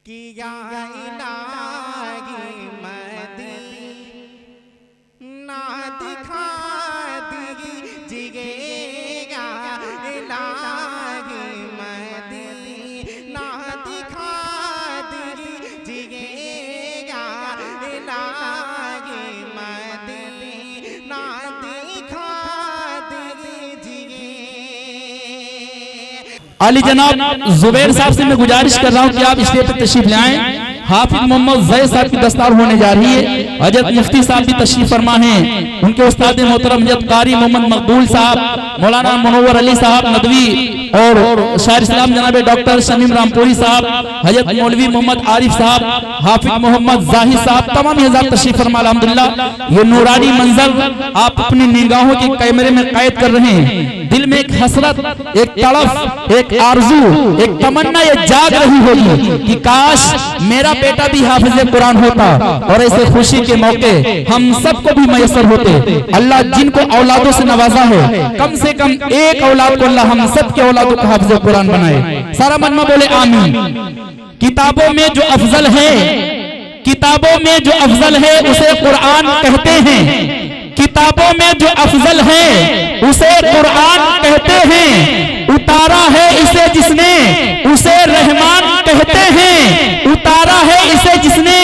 किया इलाही मदीना दिखा दीजिएगा, इलाही मदीना दिखा दीजिएगा, इलाही मदीना दिखा दीजिए। अली जनाब जुबैर साहब से मैं गुजारिश कर रहा हूँ कि आप स्टेज पर तशरीफ लाएं। हाफिज मोहम्मद जैद साहब की दस्तार होने जा रही है। हजरत मुफ्ती साहब भी तशरीफ फरमा हैं। उनके उस्ताद मोहतरम हजरत कारी मोहम्मद मकबूल साहब, मौलाना मुनव्वर अली साहब नदवी और शायर इस्लाम जनाब डॉक्टर शमीम रामपुरी साहब, हजरत मौलवी मोहम्मद आरिफ साहब, हाफिज मोहम्मद जाहिद साहब, तमाम हज़रात तशरीफ फरमा। अल्हम्दुलिल्लाह ये नूरानी मंजर आप अपनी निगाहों के कैमरे में कैद कर रहे हैं। दिल में एक हसरत, एक तड़फ, एक आरजू, एक तमन्ना ये जाग रही होगी कि काश मेरा बेटा भी हाफिज कुरान होता और ऐसे खुशी के मौके हम सबको भी मयसर होते। अल्लाह जिनको औलादों से नवाजा है, कम से कम एक औलाद को अल्लाह हम सबके औलादों को हाफिज कुरान बनाए। सारा मन्ना बोले आमीन। किताबों में जो अफजल है, किताबों में जो अफजल है उसे कुरान कहते हैं। किताबों में जो अफजल है उसे कुरान कहते हैं। उतारा है इसे जिसने उसे रहमान कहते हैं। उतारा है इसे जिसने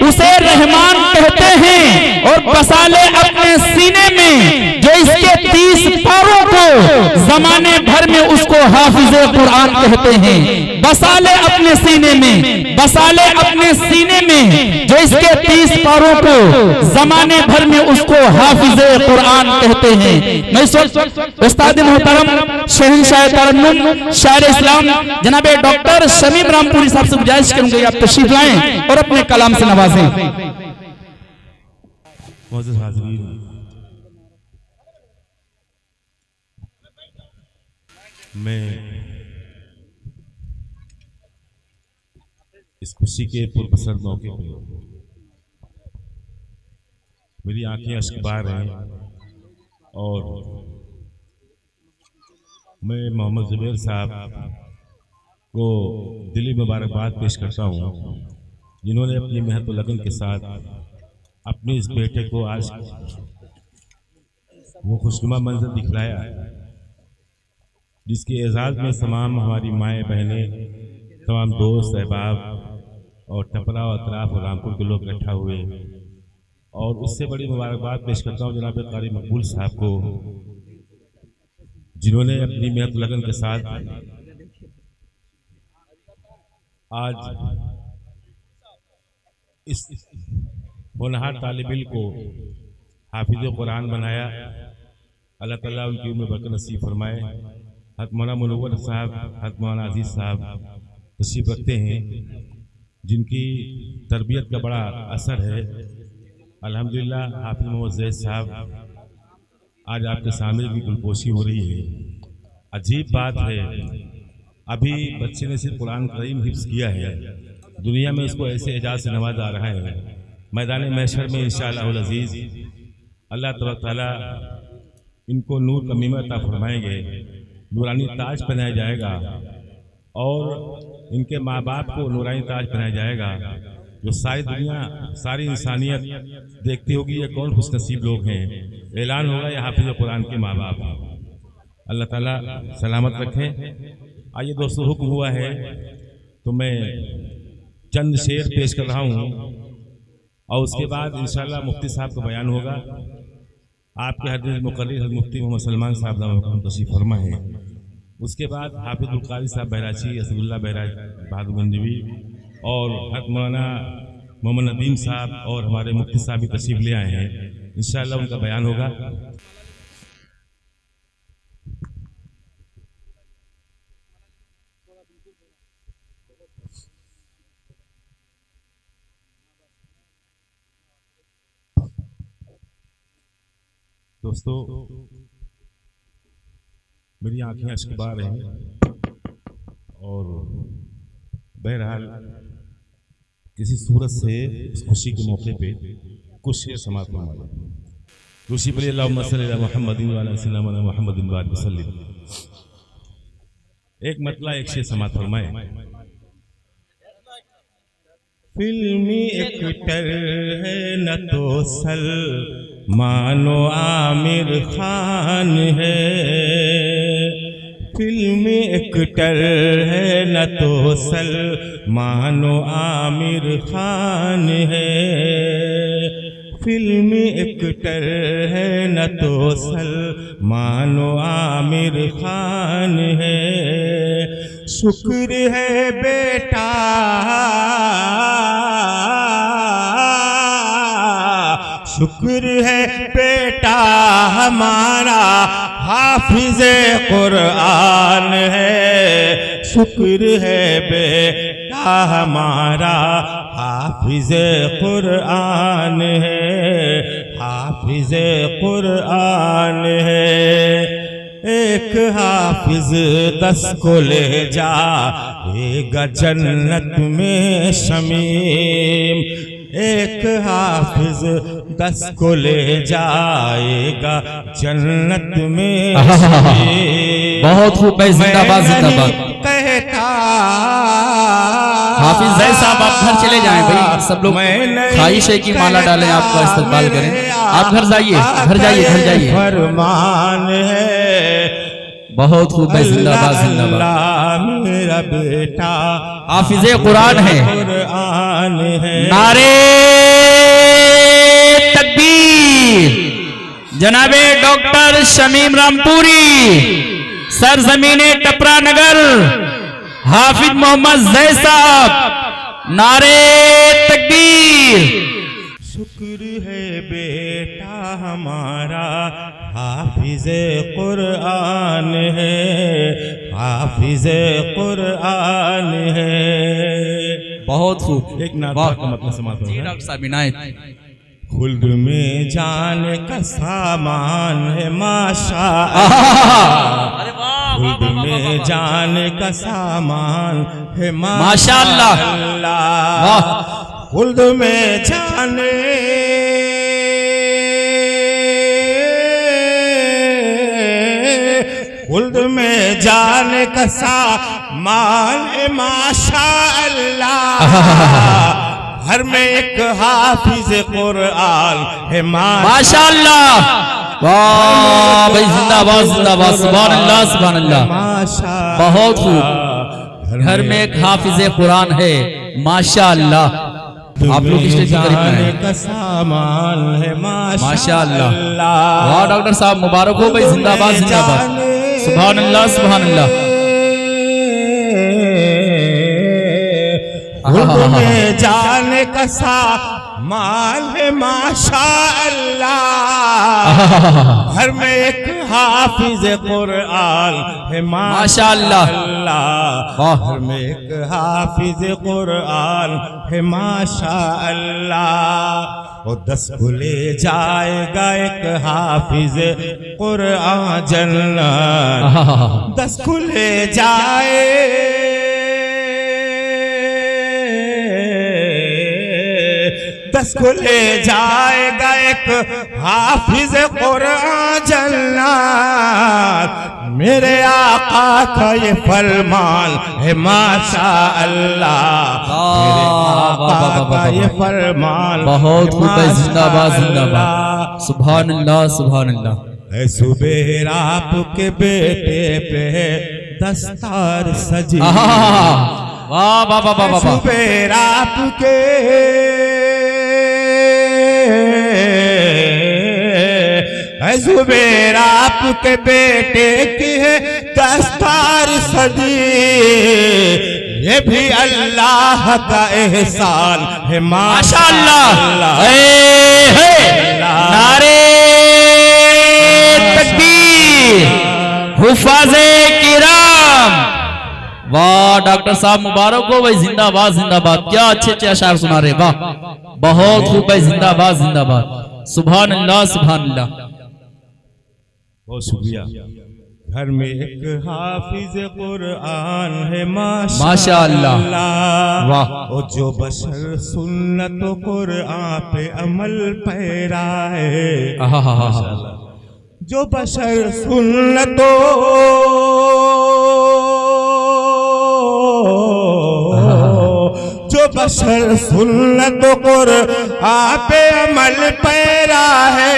उसे रहमान कहते हैं। और बसा ले अपने सीने में जो इसके 30 पारों को जमाने भर में उसको हाफिज कुरान कहते हैं। बसा ले अपने सीने में, बसा ले अपने सीने में जो इसके 30 पारों को जमाने भर में उसको हाफिज कुरान कहते हैं। मैं उस्ताद मोहतरम शहंशाह तरन्नुम शायर इस्लाम जनाब डॉक्टर शमीम रामपुरी साहब से गुजारिश करूंगा आप तशरीफ लाएं और अपने कलाम से नवाजें। मौजूद हाज़रीन, मैं इस खुशी के पुरपसंद मौके पर मेरी आंखें अश्कबार हैं और मैं मोहम्मद जुबैर साहब को दिली मुबारकबाद पेश करता हूँ, जिन्होंने अपनी मेहनत व लगन के साथ अपने इस बेटे को आज वो खुशनुमा मंजर दिखलाया, जिसके एजाज़ में तमाम हमारी माएँ बहनें, तमाम दोस्त अहबाब और टपरा और अतराफ और रामपुर के लोग इकट्ठा हुए। और उससे बड़ी मुबारकबाद पेश करता हूँ जनाब कारी मकबूल साहब को, जिन्होंने अपनी मेहनत लगन के साथ आज इस होनहार तालिब इल्म को हाफिज कुरान बनाया। अल्लाह ताला उनकी उम्र बरकत नसीब फरमाए। हज़रत मौलाना मुनव्वर साहब, हज़रत मौलाना अजीज़ साहब तशरीफ रखते हैं, जिनकी तरबियत का बड़ा असर है। अल्हम्दुलिल्लाह हाफिज मोहम्मद जैद साहब आज आपके सामने भी गुलपोशी हो रही है। अजीब बात है, अभी बच्चे ने सिर्फ कुरान करीम हिफ्ज़ किया है, दुनिया में उसको ऐसे एजाज़ से नवाजा रहा है। मैदान महशर में इंशाअल्लाह अज़ीज़ अल्लाह तबारक तआला इनको नूर का मीमा अता फरमाएंगे, नूरानी ताज पहनाया जाएगा और इनके माँ बाप को नूरानी ताज पहनाया जाएगा, जो सारी दुनिया, सारी इंसानियत देखती होगी ये कौन खुशनसीब लोग हैं। ऐलान होगा ये हाफिज कुरान के माँ बाप। अल्लाह ताला सलामत रखें। आइए दोस्तों, हुक्म हुआ है तो मैं चंद शेर पेश कर रहा हूँ और उसके बाद इंशाअल्लाह मुफ्ती साहब का बयान होगा। आपके हदीस मुकर्रिर हज़रत मुफ्ती मोहम्मद सलमान साहब तशरीफ़ फरमा है। उसके बाद हाफिजुल कारी साहब बहराची, असदुल्लाह बहराच बहादुरगंजवी और हज़रत मौलाना मोहम्मद नदीम साहब और हमारे मुफ्ती साहब भी तशरीफ़ ले आए हैं। इंशाअल्लाह उनका बयान होगा। दोस्तों, मेरी आंखें अश्कबार हैं और बहरहाल किसी सूरत से इस खुशी के मौके पे कुछ शेर समाप्त फरमाए। खुशी पर अल्लाहुम्मा सल्ली अला मुहम्मदिन व अला सय्यिदिना मुहम्मदिन व सल्लिम। एक मतला एक शेर समाप्त फरमाए। फिल्मी एक्टर है न तो सलमान आमिर खान है, फिल्मी एक्टर है न तो सलमान आमिर खान है, फिल्मी एक्टर है न तो सलमान आमिर खान है। शुक्र है बेटा शुक्र है बेटा हमारा हाफिज़े कुरान है, शुक्र है बेटा हमारा हाफिज़े कुरान है, हाफिज़े कुरान है। एक हाफिज 10 को ले जाएगा जन्नत में शमीम, एक हाफिज 10 को ले जाएगा जन्नत में शमीम। बहुत खूब भाई, जिंदाबाद जिंदाबाद। कहता हाफिज जय साहब आप घर चले जाएं भाई, सब लोग ख्वाहिश है कि माला डालें, आपका इस्तकबाल करें। आप घर जाइए, घर जाइए, घर जाइए। फरमान है बहुत खूब है, जिंदाबाद जिंदाबाद। मेरा बेटा हाफिज़े कुरान है। कुरान है। नारे तकबीर। जनाबे डॉक्टर शमीम रामपुरी, सरजमीने टपरा नगर, हाफिज मोहम्मद जय साहब, नारे तकबीर। शुक्र है बेटा हमारा हाफिज़े कुरान है, हाफिज़े कुरान है। बहुत खूब। एक नात का मतलब समाप्त जी डॉक्टर साहब इनायत। खुल्द में जाने का सामान है माशा, खुल्द में जाने का सामान है माशा अल्लाह। खुल्द में जाने खुल्द में जाने का सामान है माशा अल्लाह। घर में एक हाफिज कुरान है माशा अल्लाह। वाह भाई, जिंदाबाद जिंदाबाद, सुभान अल्लाह सुभान अल्लाह। बहुत खूब। घर में एक हाफिज कुरान है माशा अल्लाह। आप लोग स्टेज के करीब में का सामान है माशा अल्लाह। वाह डॉक्टर साहब मुबारक हो भाई, जिंदाबाद जिंदाबाद, सुभान अल्लाह सुभान अल्लाह। में जाने का सामान है माशा अल्लाह। घर में एक हाफिज कुरान है माशा अल्लाह। घर में एक हाफिज कुरान है माशा अल्लाह। और 10 को ले जाएगा एक हाफिज कुरान जन्नत, 10 को ले जाए 10 को ले जाएगा एक हाफिज कुरान जन्नत। मेरे आका का ये फरमान है माशा अल्लाह, मेरे आका का ये फरमान। बहुत खूब, जिंदाबाद जिंदाबाद, सुभान अल्लाह सुभान अल्लाह। सुबह आपके बेटे पे दस्तार सजी, वाह वाह वाह वाह। सुबह आपके जुबैर आपके बेटे की है दस्तार सजी, ये भी अल्लाह का एहसान है माशा अल्लाह। नारे तकबीर, हुफाज़े किराम। वाह डॉक्टर साहब मुबारक हो भाई, जिंदाबाद जिंदाबाद। क्या अच्छे अच्छे अशार सुना रहे, वाह बहुत खूब भाई, जिंदाबाद जिंदाबाद, सुभान अल्लाह सुभान अल्लाह। बहुत शुक्रिया। घर में एक हाफिज कुरान है माशा अल्लाह। वाह। और जो बशर सुन्नत कुरान पे अमल पैरा है, जो बशर सुन्नतो जो बशर सुन्नत कुरआन पे अमल पैरा है,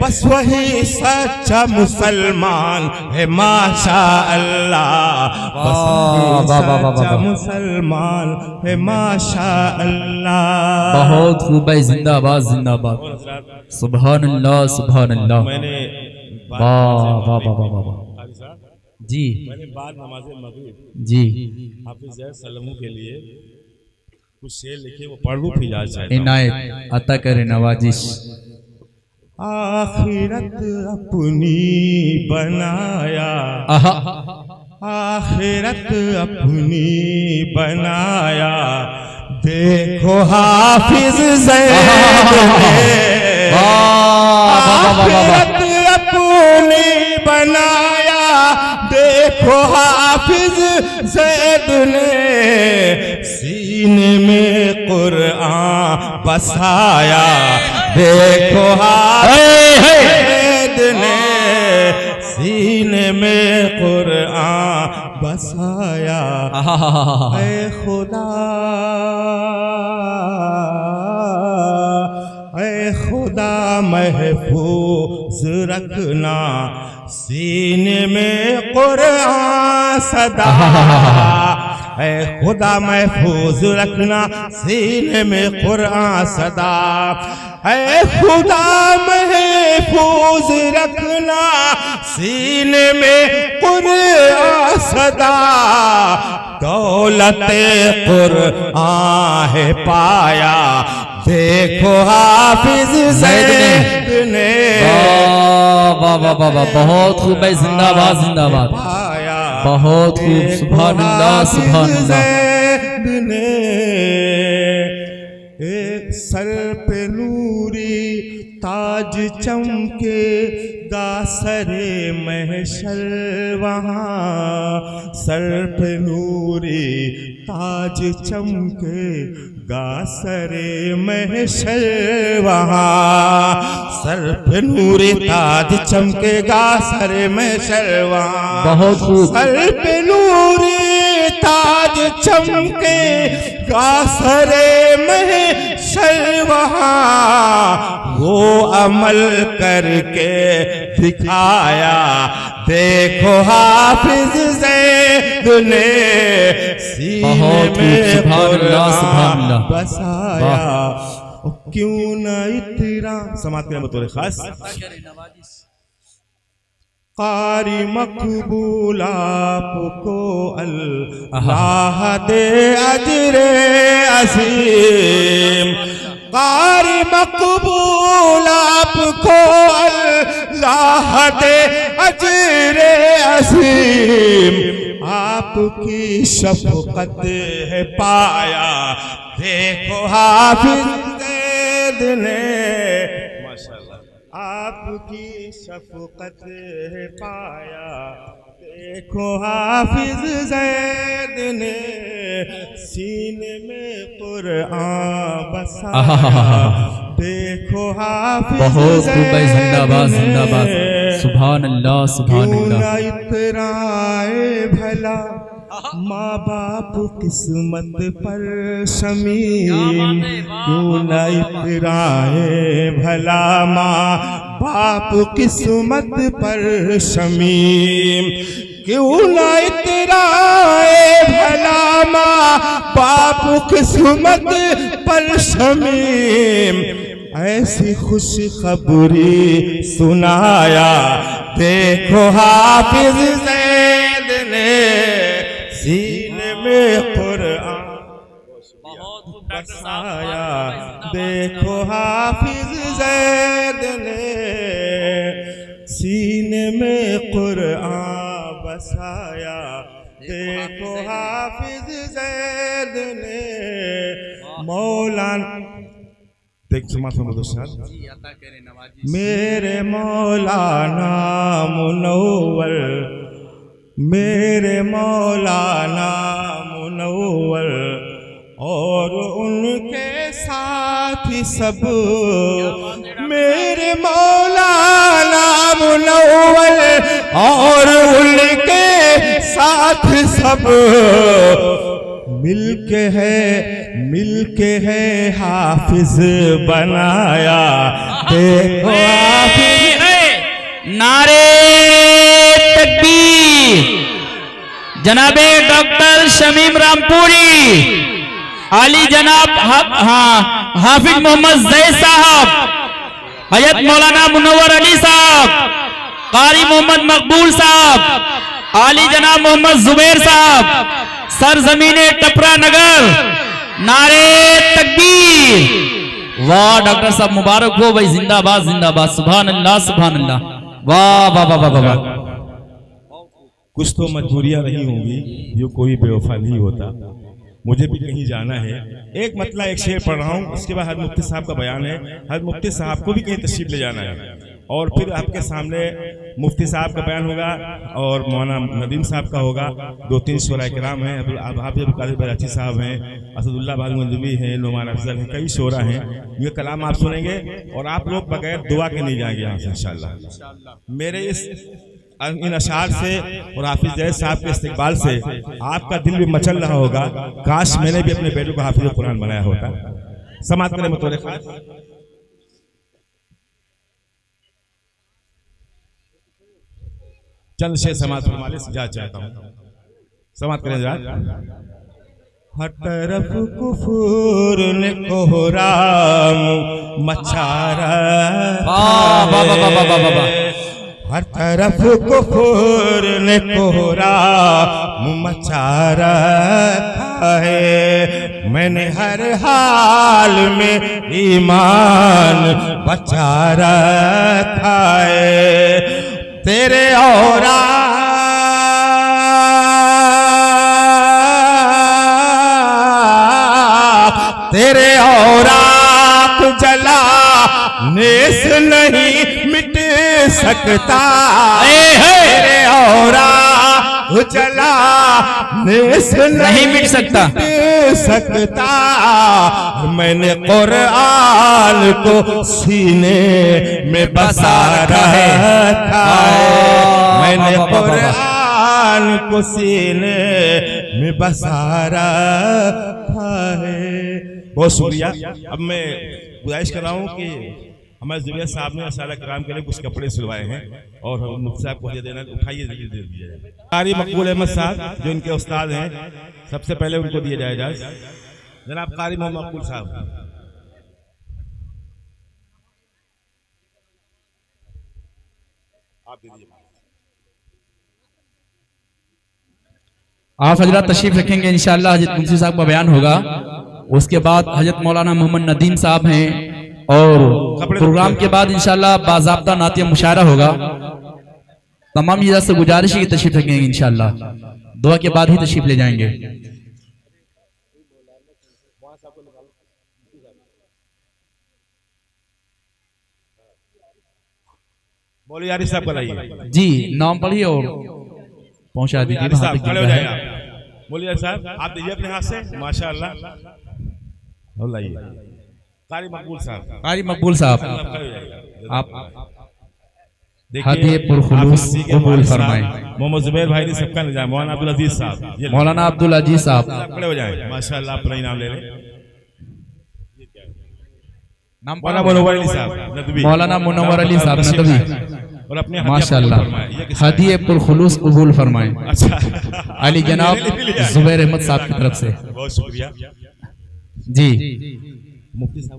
बस वही सच्चा मुसलमान है माशा अल्लाह, बस वही सच्चा मुसलमान है माशा अल्लाह। बहुत खूब है, जिंदाबाद जिंदाबाद, सुभान अल्लाह सुभान अल्लाह। मैंने वाह वाह वाह वाह वाह जी, मैंने बाद नमाज मगरिब जी हाफिज ज़ैद सल्लमू के लिए कुछ शेर लिखे, वो पढ़ लूं फिर इजाज़त चाहता हूं। इनायत अता करे नवाजिश। आखिरत अपनी बनाया, आखिरत अपनी बनाया, देखो हाफिज ज़ैद ने आखिरत अपनी बनाया, देखो हाफिज ज़ैद ने सीने में कुरआन बसाया, देखो हाफिज ज़ैद ने सीने में कुरआन बसाया। ऐ खुदा, ऐ खुदा महफूज रखना सीने में कुरआन सदा, ऐ खुदा महफूज रखना सीने में कुरआन सदा, ऐ खुदा महफूज रखना सीने में कुरआन सदा, दौलत कुरआन है पाया, देखो हाफिज ज़ैद ने। वाह वाह वाह वाह, बहुत खूब है, जिंदाबाद जिंदाबाद, बहुत खूब, सुभान अल्लाह सुभान अल्लाह। एक सर पे नूरी ताज चमके गा सरे महशर वहाँ, सर पे नूरी ताज चमके गा सरे महशर वहाँ, सर पे नूरी ताज चमके गा सरे महशर वहाँ, बहुत खूब, सर पे नूरी ताज चमके गा सरे महशर वहाँ, वो अमल करके दिखाया, देखो हाफिज ज़ैद ने सीने में कुरआन बसाया। क्यों न इतरा समात के बतौर खास कारी मकबूल आपको अल्लाह दे अजरे असीम, कारी मकबूल आपको अल्लाह दे अजरे असीम, आपकी शफ़क़त है पाया, देखो हाफिज ज़ैद ने आपकी शफ़क़त है पाया, देखो हाफिज ज़ैद ने सीने में कुरआन बसाया, देखो हाफिज बहुत खूब है, जिंदाबाद जिंदाबाद, सुभान अल्लाह सुभान अल्लाह। इतराए भला माँ बाप किस्मत पर शमीम, क्यों न इतराए भला माँ बाप किस्मत पर शमीम, क्यों न इतराए भला माँ बाप किस्मत पर शमीम, ऐसी खुशखबरी सुनाया, देखो हाफिज ज़ैद ने सीने में कुरआन बसाया, देखो हाफिज ज़ैद ने सीने में कुरआन बसाया, देखो हाफिज ज़ैद ने मौलाना देख मेरे मौलाना मुनव्वर, मेरे मौलाना मुनव्वर और उनके साथी सब, मेरे मौलाना मुनव्वर और उनके साथ सब, मिलके है हाफिज बनाया, देखो हाफिज। नारे तकबीर। जनाबे डॉक्टर शमीम रामपुरी, आली जनाब हाफिज मोहम्मद जैद साहब, हजरत मौलाना मुनव्वर अली साहब, कारी मोहम्मद मकबूल साहब, आली जनाब मोहम्मद जुबैर साहब, सरजमीने टपरा नगर। नारे तकबीर। वाह डॉक्टर साहब मुबारक हो भाई, जिंदाबाद जिंदाबाद, सुभान अल्लाह सुभान अल्लाह, वाह वाह वाह वाह वाह। कुछ तो मजबूरियां रही होंगी, जो कोई बेवफा नहीं होता। मुझे भी कहीं जाना है। एक मतलब एक शेर पढ़ रहा हूँ, उसके बाद हज़रत मुफ्ती साहब का बयान है। हज़रत मुफ्ती साहब को भी कहीं तशरीफ ले जाना है, और फिर आपके सामने मुफ्ती साहब का बयान होगा और मौलाना नदीम साहब का होगा। 2-3 शोरा कराम हैं, हाफिज कादिर बराची साहब हैं, असदुल्लाह बाज़ हैं, नुमान अफजल हैं, कई शोरा हैं। ये कलाम आप सुनेंगे और आप लोग बगैर दुआ के नहीं जाएंगे यहाँ से इंशाअल्लाह। मेरे इन अशार से और हाफिज जैद साहब के इस्तिकबाल से आपका दिल भी मचल रहा होगा, काश मैंने भी अपने बेटों को हाफिज कुरान बनाया होता। समाप्त करें मतोरे खास। चंद शेर समाप्त फरमाने से जा चाहता हूँ, समाप्त करें जरा। हर तरफ कुफूर ने कोहराम मचा रखा, हर तरफ कुफूर ने कोहराम मचा रखा है। मैंने हर हाल में ईमान बचा रखा है। तेरे औरा तेरे औरात जला नेस नहीं मिट सकता, तेरे औरात जला नेस नहीं मिट सकता। मैंने कुरान को सीने में बसा रखा है, मैंने कुरान को सीने में बसा रखा है। बहुत शुक्रिया। अब मैं गुजारिश कर रहा हूँ कि हमारे जुबैर साहब ने असाला कराम के लिए कुछ कपड़े सिलवाए हैं और मुफ्ती साहब को देना, उठाइए दे दिया जाए। कारी मकबूल अहमद साहब जो इनके उस्ताद हैं, सबसे पहले उनको दिया जाएगा। जनाब कारी मोहम्मद मकबूल साहब, आप दे दीजिए। आप हजरत तशरीफ रखेंगे इंशाअल्लाह। हजरत मुफ्ती साहब का बयान होगा, उसके बाद हजरत मौलाना मोहम्मद नदीम साहब हैं, और प्रोग्राम के बाद इंशाअल्लाह बाज़ाब्ता नातिया मुशायरा होगा। तमाम इधर से गुजारिश है कि तशरीफ रखेंगे इंशाअल्लाह, दुआ के बाद ही तशरीफ ले जाएंगे। बोलिए यारी साहब लाइए जी, नाम पढ़िए और पहुंचा दीजिए। बोलिए साहब, आप दीजिए अपने हाथ से, माशाअल्लाह। और लाइए कारी मकबूल साहब, कारी मकबूल साहब, आप देखिए पुरखुलूस कबूल फरमाएं। मोहम्मद जुबैर भाई ने सबका निजाम, मौलाना अब्दुल अजीज साहब, मौलाना अब्दुल अजीज साहब खड़े हो जाएं। माशाअल्लाह, अपना इनाम ले लें। नाम मौलाना मुनव्वर अली साहब नदवी, मौलाना मुनव्वर अली साहब नदवी, और अपने माशाअल्लाह हदिये पुरखुलूस कबूल फरमाएं। अच्छा, अली जनाब जुबैर अहमद साहब की तरफ से बहुत शुक्रिया जी। मुफ्ती साहब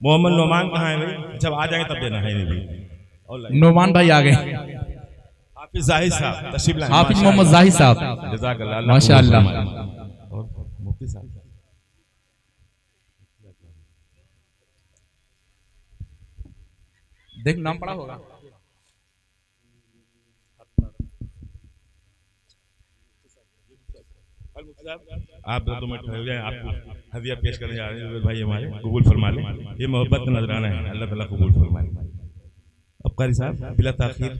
मोहम्मद नोमान कहाँ है भाई? जब आ जाएंगे तब देना है भी। नोमान भाई आ गए। हाफिज जाहिद साहब तशरीफ लाएं। हाफिज मोहम्मद जाहिद साहब, जज़ाकल्लाह, माशाअल्लाह। और मुफ्ती साहब देख नाम पड़ा होगा। आप 2 मिनट ठहर जाएं, आपको हदिया पेश करने जा रहे हैं भाई हमारे, कबूल फरमा लें। ये मोहब्बत का नजराना है, अल्लाह ताला कबूल फरमाए। अब कारी साहब बिला ताखीर